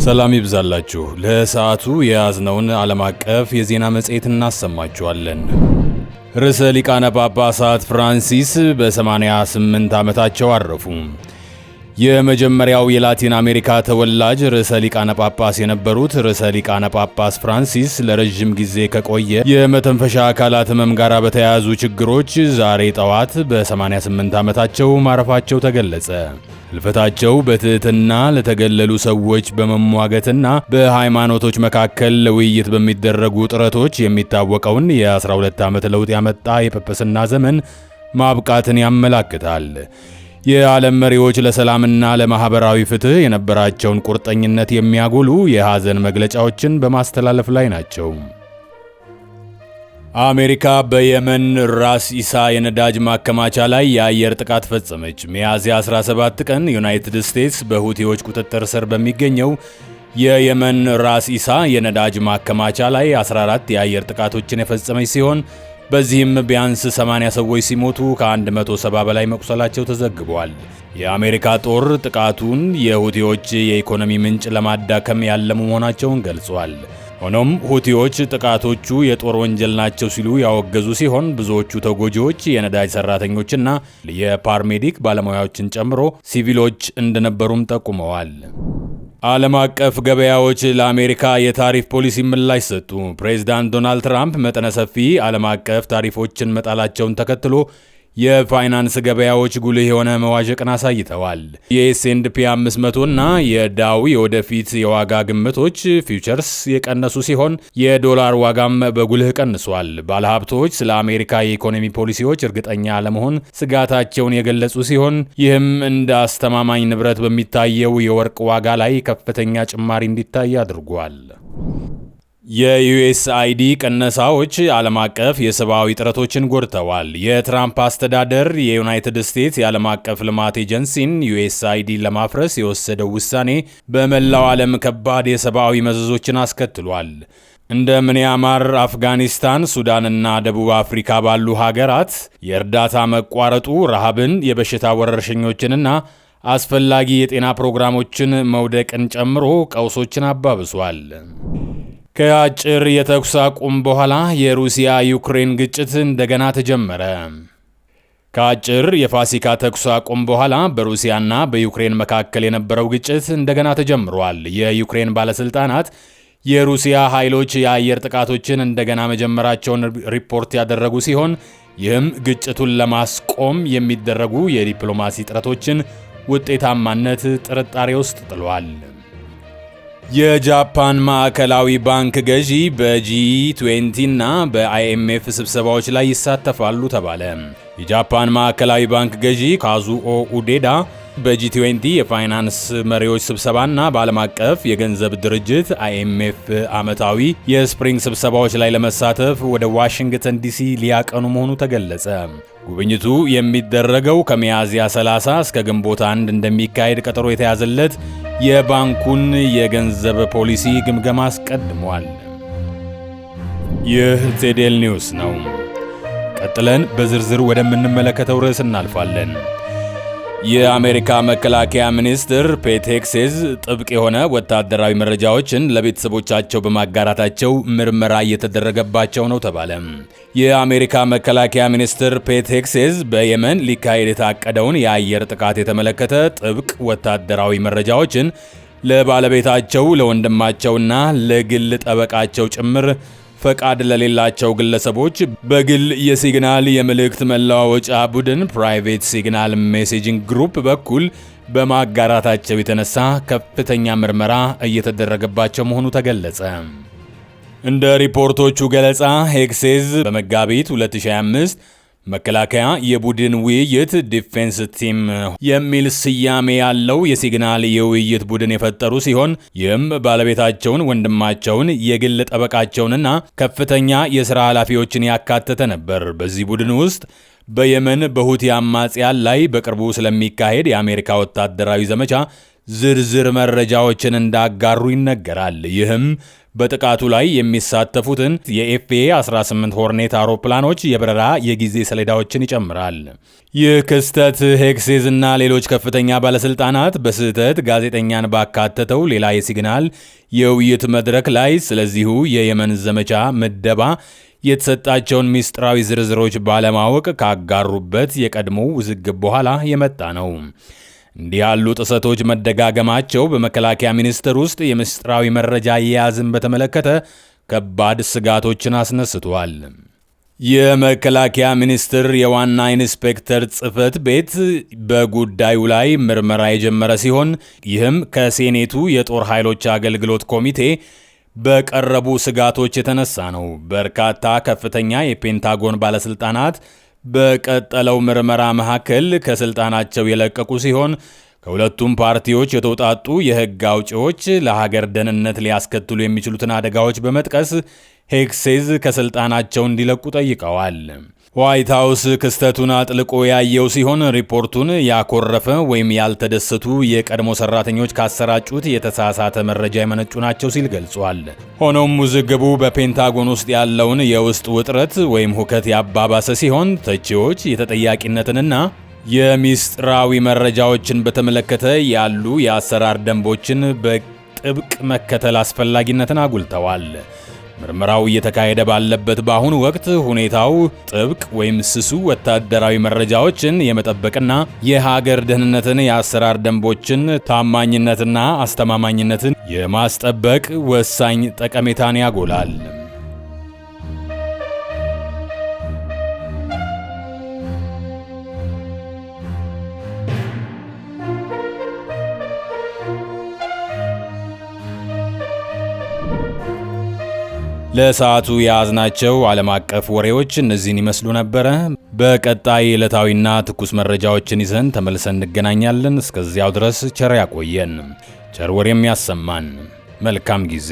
ሰላም ይብዛላችሁ። ለሰዓቱ የያዝነውን ዓለም አቀፍ የዜና መጽሔት እናሰማችኋለን። ርዕሰ ሊቃነ ጳጳሳት ፍራንሲስ በ88 ዓመታቸው አረፉ። የመጀመሪያው የላቲን አሜሪካ ተወላጅ ርዕሰ ሊቃነ ጳጳስ የነበሩት ርዕሰ ሊቃነ ጳጳስ ፍራንሲስ ለረጅም ጊዜ ከቆየ የመተንፈሻ አካላት ሕመም ጋር በተያያዙ ችግሮች ዛሬ ጠዋት በ88 ዓመታቸው ማረፋቸው ተገለጸ። ሕልፈታቸው በትህትና ለተገለሉ ሰዎች በመሟገትና በሃይማኖቶች መካከል ለውይይት በሚደረጉ ጥረቶች የሚታወቀውን የ12 ዓመት ለውጥ ያመጣ የጵጵስና ዘመን ማብቃትን ያመላክታል። የዓለም መሪዎች ለሰላምና ለማህበራዊ ፍትህ የነበራቸውን ቁርጠኝነት የሚያጎሉ የሐዘን መግለጫዎችን በማስተላለፍ ላይ ናቸው። አሜሪካ በየመን ራስ ኢሳ የነዳጅ ማከማቻ ላይ የአየር ጥቃት ፈጸመች። ሚያዝያ 17 ቀን ዩናይትድ ስቴትስ በሁቲዎች ቁጥጥር ስር በሚገኘው የየመን ራስ ኢሳ የነዳጅ ማከማቻ ላይ 14 የአየር ጥቃቶችን የፈጸመች ሲሆን በዚህም ቢያንስ 80 ሰዎች ሲሞቱ ከ170 በላይ መቁሰላቸው ተዘግቧል። የአሜሪካ ጦር ጥቃቱን የሁቲዎች የኢኮኖሚ ምንጭ ለማዳከም ያለሙ መሆናቸውን ገልጿል። ሆኖም ሁቲዎች ጥቃቶቹ የጦር ወንጀል ናቸው ሲሉ ያወገዙ ሲሆን ብዙዎቹ ተጎጂዎች የነዳጅ ሰራተኞችና የፓራሜዲክ ባለሙያዎችን ጨምሮ ሲቪሎች እንደነበሩም ጠቁመዋል። ዓለም አቀፍ ገበያዎች ለአሜሪካ የታሪፍ ፖሊሲ ምላሽ ሰጡ። ፕሬዚዳንት ዶናልድ ትራምፕ መጠነ ሰፊ ዓለም አቀፍ ታሪፎችን መጣላቸውን ተከትሎ የፋይናንስ ገበያዎች ጉልህ የሆነ መዋዠቅን አሳይተዋል። የኤስ&ፒ 500 እና የዳው የወደፊት የዋጋ ግምቶች ፊውቸርስ የቀነሱ ሲሆን የዶላር ዋጋም በጉልህ ቀንሷል። ባለሀብቶች ስለ አሜሪካ የኢኮኖሚ ፖሊሲዎች እርግጠኛ አለመሆን ስጋታቸውን የገለጹ ሲሆን ይህም እንደ አስተማማኝ ንብረት በሚታየው የወርቅ ዋጋ ላይ ከፍተኛ ጭማሪ እንዲታይ አድርጓል። የዩኤስአይዲ ቅነሳዎች ዓለም አቀፍ የሰብአዊ ጥረቶችን ጎድተዋል። የትራምፕ አስተዳደር የዩናይትድ ስቴትስ የዓለም አቀፍ ልማት ኤጀንሲን ዩኤስአይዲ ለማፍረስ የወሰደው ውሳኔ በመላው ዓለም ከባድ የሰብአዊ መዘዞችን አስከትሏል። እንደ ሚያንማር፣ አፍጋኒስታን፣ ሱዳንና ደቡብ አፍሪካ ባሉ ሀገራት የእርዳታ መቋረጡ ረሃብን፣ የበሽታ ወረርሽኞችንና አስፈላጊ የጤና ፕሮግራሞችን መውደቅን ጨምሮ ቀውሶችን አባብሷል። ከአጭር የተኩስ አቁም በኋላ የሩሲያ ዩክሬን ግጭት እንደገና ተጀመረ። ከአጭር የፋሲካ ተኩስ አቁም በኋላ በሩሲያና በዩክሬን መካከል የነበረው ግጭት እንደገና ተጀምሯል። የዩክሬን ባለስልጣናት የሩሲያ ኃይሎች የአየር ጥቃቶችን እንደገና መጀመራቸውን ሪፖርት ያደረጉ ሲሆን ይህም ግጭቱን ለማስቆም የሚደረጉ የዲፕሎማሲ ጥረቶችን ውጤታማነት ጥርጣሬ ውስጥ ጥሏል። የጃፓን ማዕከላዊ ባንክ ገዢ በጂ20 እና በአይኤምኤፍ ስብሰባዎች ላይ ይሳተፋሉ ተባለ። የጃፓን ማዕከላዊ ባንክ ገዢ ካዙኦ ኡዴዳ በጂ20 የፋይናንስ መሪዎች ስብሰባና በዓለም አቀፍ የገንዘብ ድርጅት አይኤምኤፍ ዓመታዊ የስፕሪንግ ስብሰባዎች ላይ ለመሳተፍ ወደ ዋሽንግተን ዲሲ ሊያቀኑ መሆኑ ተገለጸ። ጉብኝቱ የሚደረገው ከሚያዝያ 30 እስከ ግንቦት 1 እንደሚካሄድ ቀጠሮ የተያዘለት የባንኩን የገንዘብ ፖሊሲ ግምገማ አስቀድሟል። ይህ ዜዴል ኒውስ ነው። ቀጥለን በዝርዝር ወደምንመለከተው ርዕስ እናልፋለን። የአሜሪካ መከላከያ ሚኒስትር ፔት ሄግሴዝ ጥብቅ የሆነ ወታደራዊ መረጃዎችን ለቤተሰቦቻቸው በማጋራታቸው ምርመራ እየተደረገባቸው ነው ተባለ። የአሜሪካ መከላከያ ሚኒስትር ፔት ሄግሴዝ በየመን ሊካሄድ የታቀደውን የአየር ጥቃት የተመለከተ ጥብቅ ወታደራዊ መረጃዎችን ለባለቤታቸው፣ ለወንድማቸውና ለግል ጠበቃቸው ጭምር ፈቃድ ለሌላቸው ግለሰቦች በግል የሲግናል የመልእክት መለዋወጫ ቡድን ፕራይቬት ሲግናል ሜሴጂንግ ግሩፕ በኩል በማጋራታቸው የተነሳ ከፍተኛ ምርመራ እየተደረገባቸው መሆኑ ተገለጸ። እንደ ሪፖርቶቹ ገለጻ ሄግሴዝ በመጋቢት 2025 መከላከያ የቡድን ውይይት ዲፌንስ ቲም የሚል ስያሜ ያለው የሲግናል የውይይት ቡድን የፈጠሩ ሲሆን ይህም ባለቤታቸውን፣ ወንድማቸውን፣ የግል ጠበቃቸውንና ከፍተኛ የሥራ ኃላፊዎችን ያካተተ ነበር። በዚህ ቡድን ውስጥ በየመን በሁቲ አማጽያን ላይ በቅርቡ ስለሚካሄድ የአሜሪካ ወታደራዊ ዘመቻ ዝርዝር መረጃዎችን እንዳጋሩ ይነገራል። ይህም በጥቃቱ ላይ የሚሳተፉትን የኤፍኤ 18 ሆርኔት አውሮፕላኖች የበረራ የጊዜ ሰሌዳዎችን ይጨምራል። ይህ ክስተት ሄግሴዝ እና ሌሎች ከፍተኛ ባለስልጣናት በስህተት ጋዜጠኛን ባካተተው ሌላ የሲግናል የውይይት መድረክ ላይ ስለዚሁ የየመን ዘመቻ ምደባ የተሰጣቸውን ሚስጥራዊ ዝርዝሮች ባለማወቅ ካጋሩበት የቀድሞ ውዝግብ በኋላ የመጣ ነው። እንዲህ ያሉ ጥሰቶች መደጋገማቸው በመከላከያ ሚኒስቴር ውስጥ የምስጢራዊ መረጃ አያያዝን በተመለከተ ከባድ ስጋቶችን አስነስቷል። የመከላከያ ሚኒስቴር የዋና ኢንስፔክተር ጽሕፈት ቤት በጉዳዩ ላይ ምርመራ የጀመረ ሲሆን ይህም ከሴኔቱ የጦር ኃይሎች አገልግሎት ኮሚቴ በቀረቡ ስጋቶች የተነሳ ነው። በርካታ ከፍተኛ የፔንታጎን ባለስልጣናት በቀጠለው ምርመራ መካከል ከስልጣናቸው የለቀቁ ሲሆን ከሁለቱም ፓርቲዎች የተውጣጡ የሕግ አውጪዎች ለሀገር ደህንነት ሊያስከትሉ የሚችሉትን አደጋዎች በመጥቀስ ሄግሴዝ ከስልጣናቸው እንዲለቁ ጠይቀዋል። ዋይት ሃውስ ክስተቱን አጥልቆ ያየው ሲሆን ሪፖርቱን ያኮረፈ ወይም ያልተደሰቱ የቀድሞ ሰራተኞች ካሰራጩት የተሳሳተ መረጃ የመነጩ ናቸው ሲል ገልጿል። ሆኖም ውዝግቡ በፔንታጎን ውስጥ ያለውን የውስጥ ውጥረት ወይም ሁከት ያባባሰ ሲሆን ተቺዎች የተጠያቂነትንና የሚስጥራዊ መረጃዎችን በተመለከተ ያሉ የአሰራር ደንቦችን በጥብቅ መከተል አስፈላጊነትን አጉልተዋል። ምርመራው እየተካሄደ ባለበት በአሁኑ ወቅት ሁኔታው ጥብቅ ወይም ስሱ ወታደራዊ መረጃዎችን የመጠበቅና የሀገር ደህንነትን የአሰራር ደንቦችን ታማኝነትና አስተማማኝነትን የማስጠበቅ ወሳኝ ጠቀሜታን ያጎላል። ለሰዓቱ የያዝናቸው ዓለም አቀፍ ወሬዎች እነዚህን ይመስሉ ነበረ። በቀጣይ ዕለታዊና ትኩስ መረጃዎችን ይዘን ተመልሰን እንገናኛለን። እስከዚያው ድረስ ቸር ያቆየን፣ ቸር ወሬም ያሰማን። መልካም ጊዜ